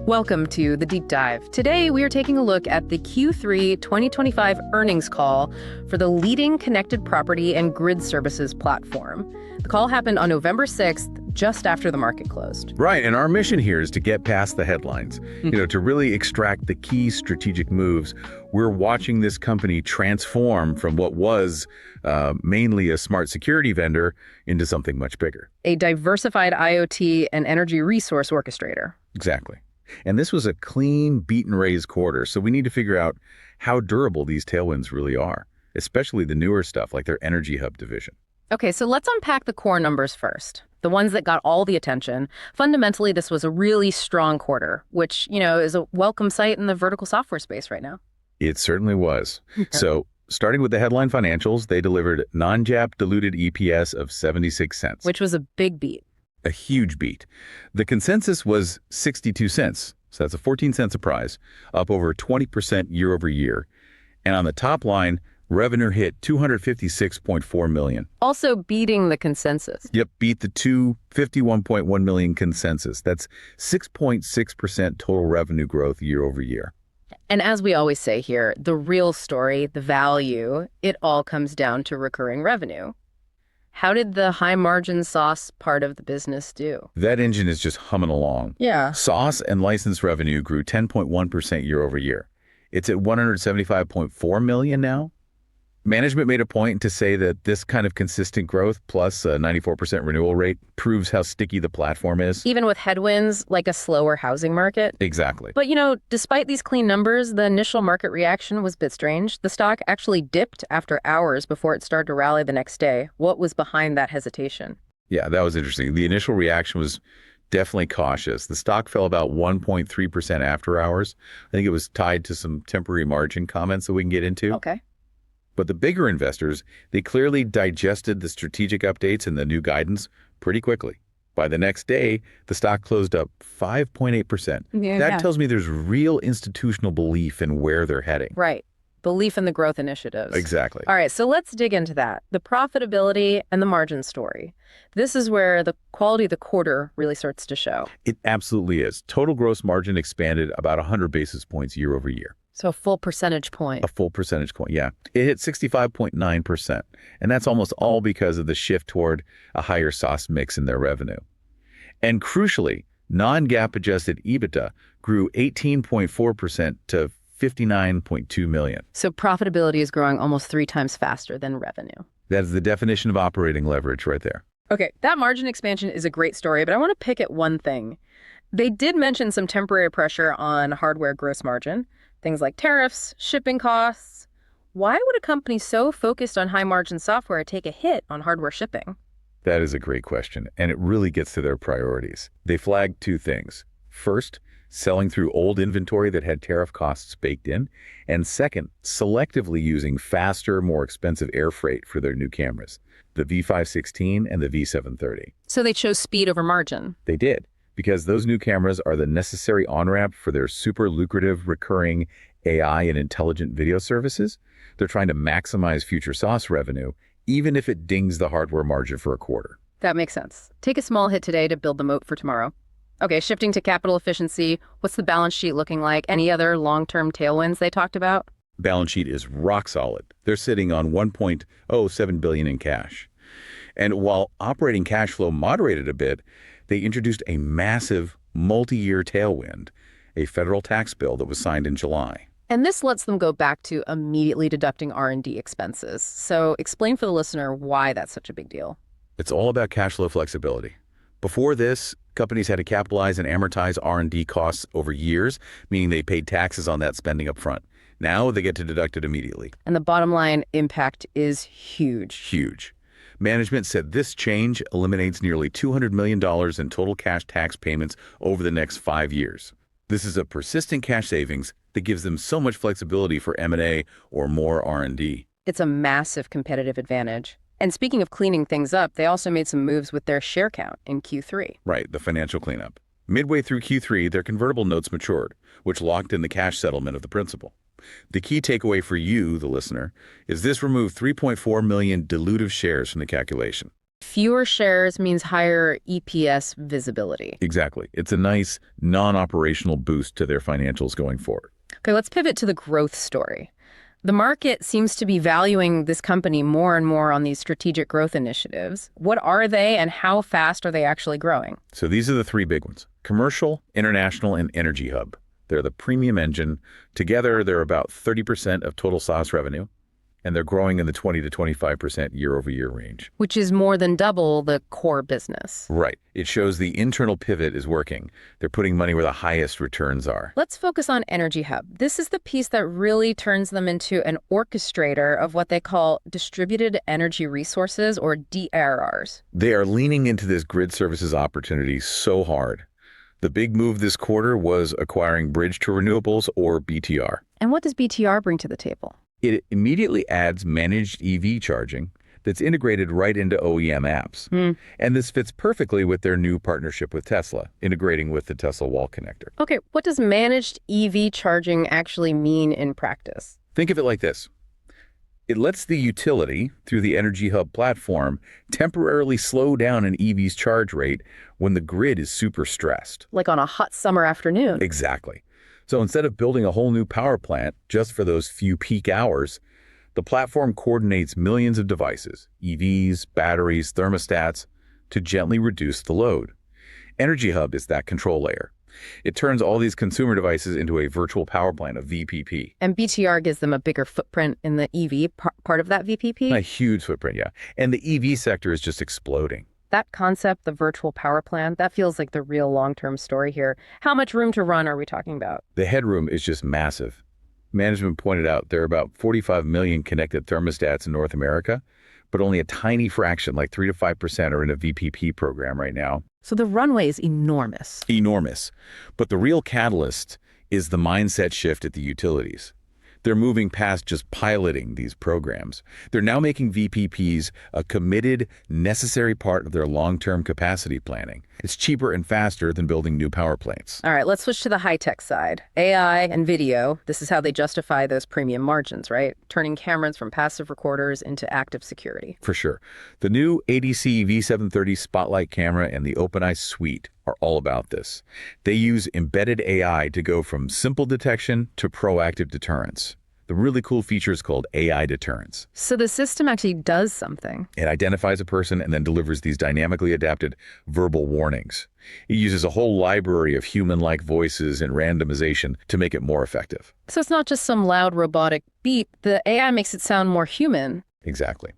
Welcome to The Deep Dive. Today, we are taking a look at the Q3 2025 earnings call for the leading connected property and grid services platform. The call happened on November 6th, just after the market closed. Right, and our mission here is to get past the headlines, to really extract the key strategic moves. We're watching this company transform from what was mainly a smart security vendor into something much bigger. A diversified IoT and energy resource orchestrator. Exactly. And this was a clean, beat and raise quarter, so we need to figure out how durable these tailwinds really are, especially the newer stuff like their EnergyHub division. Okay, so let's unpack the core numbers first. The ones that got all the attention. Fundamentally, this was a really strong quarter, which, is a welcome sight in the vertical software space right now. It certainly was. So starting with the headline financials, they delivered non-GAAP diluted EPS of 76 cents. Which was a big beat. A huge beat. The consensus was 62 cents. So that's a 14-cent surprise, up over 20% year over year. And on the top line, revenue hit $256.4 million. Also beating the consensus. Yep, beat the $251.1 million consensus. That's 6.6% total revenue growth year over year. And as we always say here, the real story, the value, it all comes down to recurring revenue. How did the high-margin SaaS part of the business do? That engine is just humming along. Yeah. SaaS and license revenue grew 10.1% year over year. It's at $175.4 million now. Management made a point to say that this kind of consistent growth plus a 94% renewal rate proves how sticky the platform is. Even with headwinds like a slower housing market. Exactly. But, despite these clean numbers, the initial market reaction was a bit strange. The stock actually dipped after hours before it started to rally the next day. What was behind that hesitation? Yeah, that was interesting. The initial reaction was definitely cautious. The stock fell about 1.3% after hours. I think it was tied to some temporary margin comments that we can get into. Okay. But the bigger investors, they clearly digested the strategic updates and the new guidance pretty quickly. By the next day, the stock closed up 5.8%. That tells me there's real institutional belief in where they're heading. Right. Belief in the growth initiatives. Exactly. All right, so let's dig into that. The profitability and the margin story. This is where the quality of the quarter really starts to show. It absolutely is. Total gross margin expanded about 100 basis points year over year. So a full percentage point. A full percentage point, yeah. It hit 65.9%, and that's almost all because of the shift toward a higher SaaS mix in their revenue. And crucially, non-GAAP adjusted EBITDA grew 18.4% to $59.2 million. So profitability is growing almost 3 times faster than revenue. That is the definition of operating leverage right there. Okay, that margin expansion is a great story, but I want to pick at one thing. They did mention some temporary pressure on hardware gross margin. Things like tariffs, shipping costs. Why would a company so focused on high-margin software take a hit on hardware shipping? That is a great question, and it really gets to their priorities. They flagged 2 things. First, selling through old inventory that had tariff costs baked in. And second, selectively using faster, more expensive air freight for their new cameras, the V516 and the V730. So they chose speed over margin. They did, because those new cameras are the necessary on-ramp for their super lucrative recurring AI and intelligent video services. They're trying to maximize future SaaS revenue, even if it dings the hardware margin for a quarter. That makes sense. Take a small hit today to build the moat for tomorrow. Okay, shifting to capital efficiency, what's the balance sheet looking like? Any other long-term tailwinds they talked about? Balance sheet is rock solid. They're sitting on $1.07 billion in cash. And while operating cash flow moderated a bit, they introduced a massive multi-year tailwind, a federal tax bill that was signed in July. And this lets them go back to immediately deducting R&D expenses. So explain for the listener why that's such a big deal. It's all about cash flow flexibility. Before this, companies had to capitalize and amortize R&D costs over years, meaning they paid taxes on that spending up front. Now they get to deduct it immediately. And the bottom line impact is huge. Huge. Management said this change eliminates nearly $200 million in total cash tax payments over the next 5 years. This is a persistent cash savings that gives them so much flexibility for M&A or more R&D. It's a massive competitive advantage. And speaking of cleaning things up, they also made some moves with their share count in Q3. Right, the financial cleanup. Midway through Q3, their convertible notes matured, which locked in the cash settlement of the principal. The key takeaway for you, the listener, is this removed 3.4 million dilutive shares from the calculation. Fewer shares means higher EPS visibility. Exactly. It's a nice non-operational boost to their financials going forward. Okay, let's pivot to the growth story. The market seems to be valuing this company more and more on these strategic growth initiatives. What are they and how fast are they actually growing? So these are the three big ones: commercial, international, and EnergyHub. They're the premium engine. Together, they're about 30% of total SaaS revenue, and they're growing in the 20 to 25% year-over-year range. Which is more than double the core business. Right. It shows the internal pivot is working. They're putting money where the highest returns are. Let's focus on EnergyHub. This is the piece that really turns them into an orchestrator of what they call distributed energy resources, or DERRs. They are leaning into this grid services opportunity so hard. The big move this quarter was acquiring Bridge to Renewables, or BTR. And what does BTR bring to the table? It immediately adds managed EV charging that's integrated right into OEM apps. And this fits perfectly with their new partnership with Tesla, integrating with the Tesla wall connector. Okay, what does managed EV charging actually mean in practice? Think of it like this. It lets the utility, through the EnergyHub platform, temporarily slow down an EV's charge rate when the grid is super stressed. Like on a hot summer afternoon. Exactly. So instead of building a whole new power plant just for those few peak hours, the platform coordinates millions of devices, EVs, batteries, thermostats, to gently reduce the load. EnergyHub is that control layer. It turns all these consumer devices into a virtual power plant, a VPP. And BTR gives them a bigger footprint in the EV part of that VPP? A huge footprint, yeah. And the EV sector is just exploding. That concept, the virtual power plant, that feels like the real long-term story here. How much room to run are we talking about? The headroom is just massive. Management pointed out there are about 45 million connected thermostats in North America, but only a tiny fraction, like 3 to 5%, are in a VPP program right now. So the runway is enormous. Enormous. But the real catalyst is the mindset shift at the utilities. They're moving past just piloting these programs. They're now making VPPs a committed, necessary part of their long-term capacity planning. It's cheaper and faster than building new power plants. All right, let's switch to the high-tech side. AI and video, this is how they justify those premium margins, right? Turning cameras from passive recorders into active security. For sure. The new ADC V730 Spotlight camera and the OpenEye suite are all about this. They use embedded AI to go from simple detection to proactive deterrence. The really cool feature is called AI deterrence. So the system actually does something. It identifies a person and then delivers these dynamically adapted verbal warnings. It uses a whole library of human-like voices and randomization to make it more effective. So it's not just some loud robotic beep. The AI makes it sound more human. Exactly.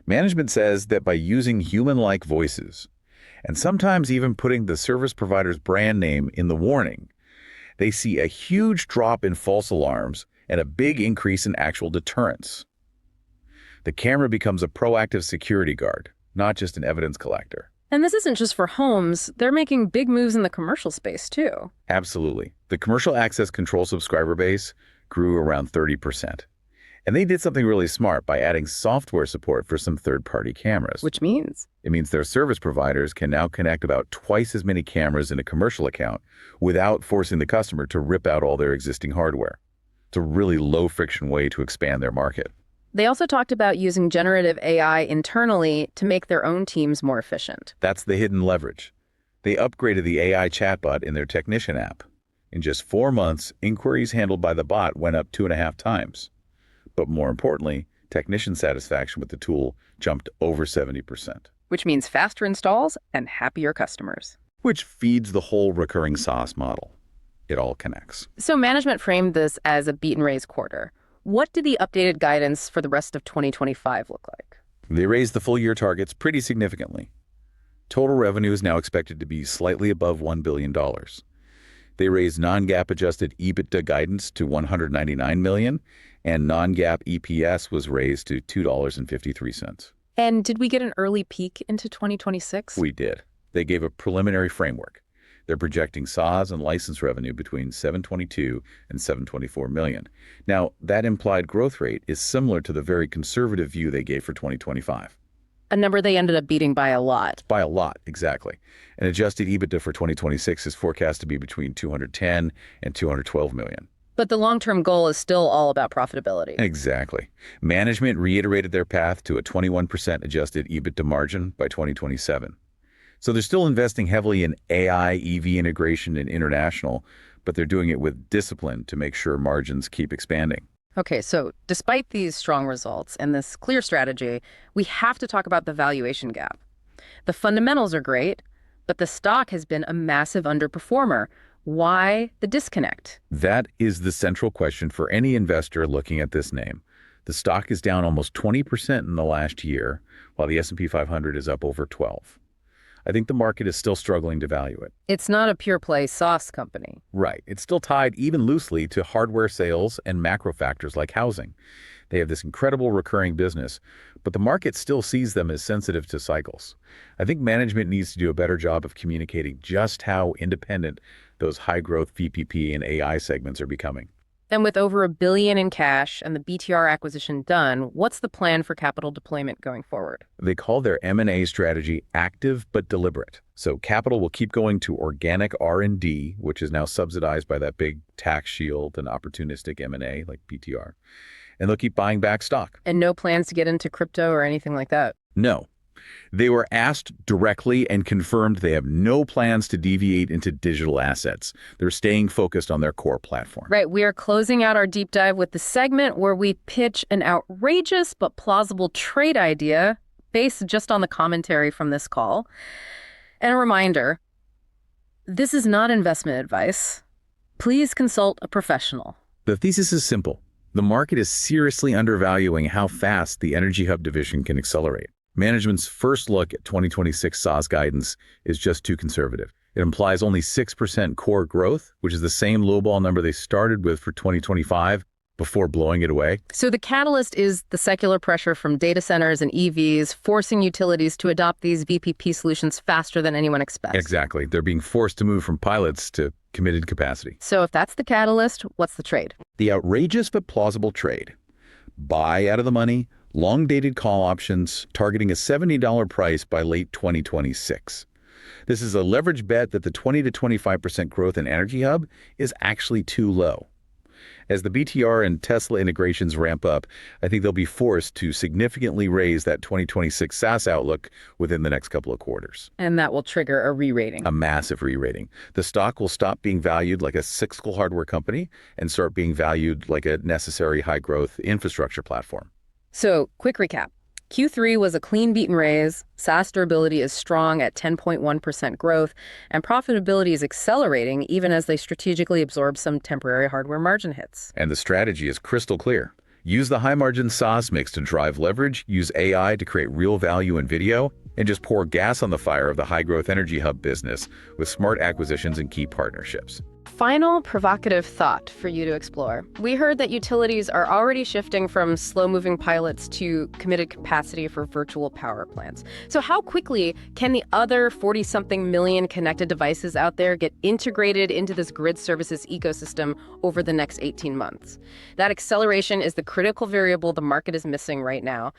Management says that by using human-like voices, and sometimes even putting the service provider's brand name in the warning, they see a huge drop in false alarms and a big increase in actual deterrence. The camera becomes a proactive security guard, not just an evidence collector. And this isn't just for homes. They're making big moves in the commercial space, too. Absolutely. The commercial access control subscriber base grew around 30%. And they did something really smart by adding software support for some third-party cameras. Which means? It means their service providers can now connect about twice as many cameras in a commercial account without forcing the customer to rip out all their existing hardware. It's a really low-friction way to expand their market. They also talked about using generative AI internally to make their own teams more efficient. That's the hidden leverage. They upgraded the AI chatbot in their technician app. In just 4 months, inquiries handled by the bot went up 2.5 times. But more importantly, technician satisfaction with the tool jumped over 70%. Which means faster installs and happier customers. Which feeds the whole recurring SaaS model. It all connects. So management framed this as a beat and raise quarter. What did the updated guidance for the rest of 2025 look like? They raised the full year targets pretty significantly. Total revenue is now expected to be slightly above $1 billion. They raised non-GAAP adjusted EBITDA guidance to $199 million, and non-GAAP EPS was raised to $2.53. And did we get an early peek into 2026? We did. They gave a preliminary framework. They're projecting SaaS and license revenue between $722 and $724 million. Now, that implied growth rate is similar to the very conservative view they gave for 2025. A number they ended up beating by a lot. By a lot, exactly. And adjusted EBITDA for 2026 is forecast to be between $210 and $212 million. But the long-term goal is still all about profitability. Exactly. Management reiterated their path to a 21% adjusted EBITDA margin by 2027. So they're still investing heavily in AI, EV integration, and international, but they're doing it with discipline to make sure margins keep expanding. Okay, so despite these strong results and this clear strategy, we have to talk about the valuation gap. The fundamentals are great, but the stock has been a massive underperformer. Why the disconnect? That is the central question for any investor looking at this name. The stock is down almost 20% in the last year, while the S&P 500 is up over 12. I think the market is still struggling to value it. It's not a pure play SaaS company. Right. It's still tied even loosely to hardware sales and macro factors like housing. They have this incredible recurring business, but the market still sees them as sensitive to cycles. I think management needs to do a better job of communicating just how independent those high-growth VPP and AI segments are becoming. And with over $1 billion in cash and the BTR acquisition done, what's the plan for capital deployment going forward? They call their M&A strategy active but deliberate. So capital will keep going to organic R&D, which is now subsidized by that big tax shield and opportunistic M&A like BTR. And they'll keep buying back stock. And no plans to get into crypto or anything like that? No. They were asked directly and confirmed they have no plans to deviate into digital assets. They're staying focused on their core platform. Right. We are closing out our deep dive with the segment where we pitch an outrageous but plausible trade idea based just on the commentary from this call. And a reminder, this is not investment advice. Please consult a professional. The thesis is simple. The market is seriously undervaluing how fast the EnergyHub division can accelerate. Management's first look at 2026 SaaS guidance is just too conservative. It implies only 6% core growth, which is the same lowball number they started with for 2025 before blowing it away. So the catalyst is the secular pressure from data centers and EVs, forcing utilities to adopt these VPP solutions faster than anyone expects. Exactly. They're being forced to move from pilots to committed capacity. So if that's the catalyst, what's the trade? The outrageous but plausible trade. Buy out of the money, long-dated call options targeting a $70 price by late 2026. This is a leverage bet that the 20 to 25% growth in EnergyHub is actually too low. As the BTR and Tesla integrations ramp up, I think they'll be forced to significantly raise that 2026 SaaS outlook within the next couple of quarters. And that will trigger a re-rating. A massive re-rating. The stock will stop being valued like a cyclical hardware company and start being valued like a necessary high-growth infrastructure platform. So, quick recap. Q3 was a clean beat and raise, SaaS durability is strong at 10.1% growth, and profitability is accelerating even as they strategically absorb some temporary hardware margin hits. And the strategy is crystal clear. Use the high-margin SaaS mix to drive leverage, use AI to create real value in video, and just pour gas on the fire of the high-growth EnergyHub business with smart acquisitions and key partnerships. Final provocative thought for you to explore. We heard that utilities are already shifting from slow-moving pilots to committed capacity for virtual power plants. So how quickly can the other 40-something million connected devices out there get integrated into this grid services ecosystem over the next 18 months? That acceleration is the critical variable the market is missing right now.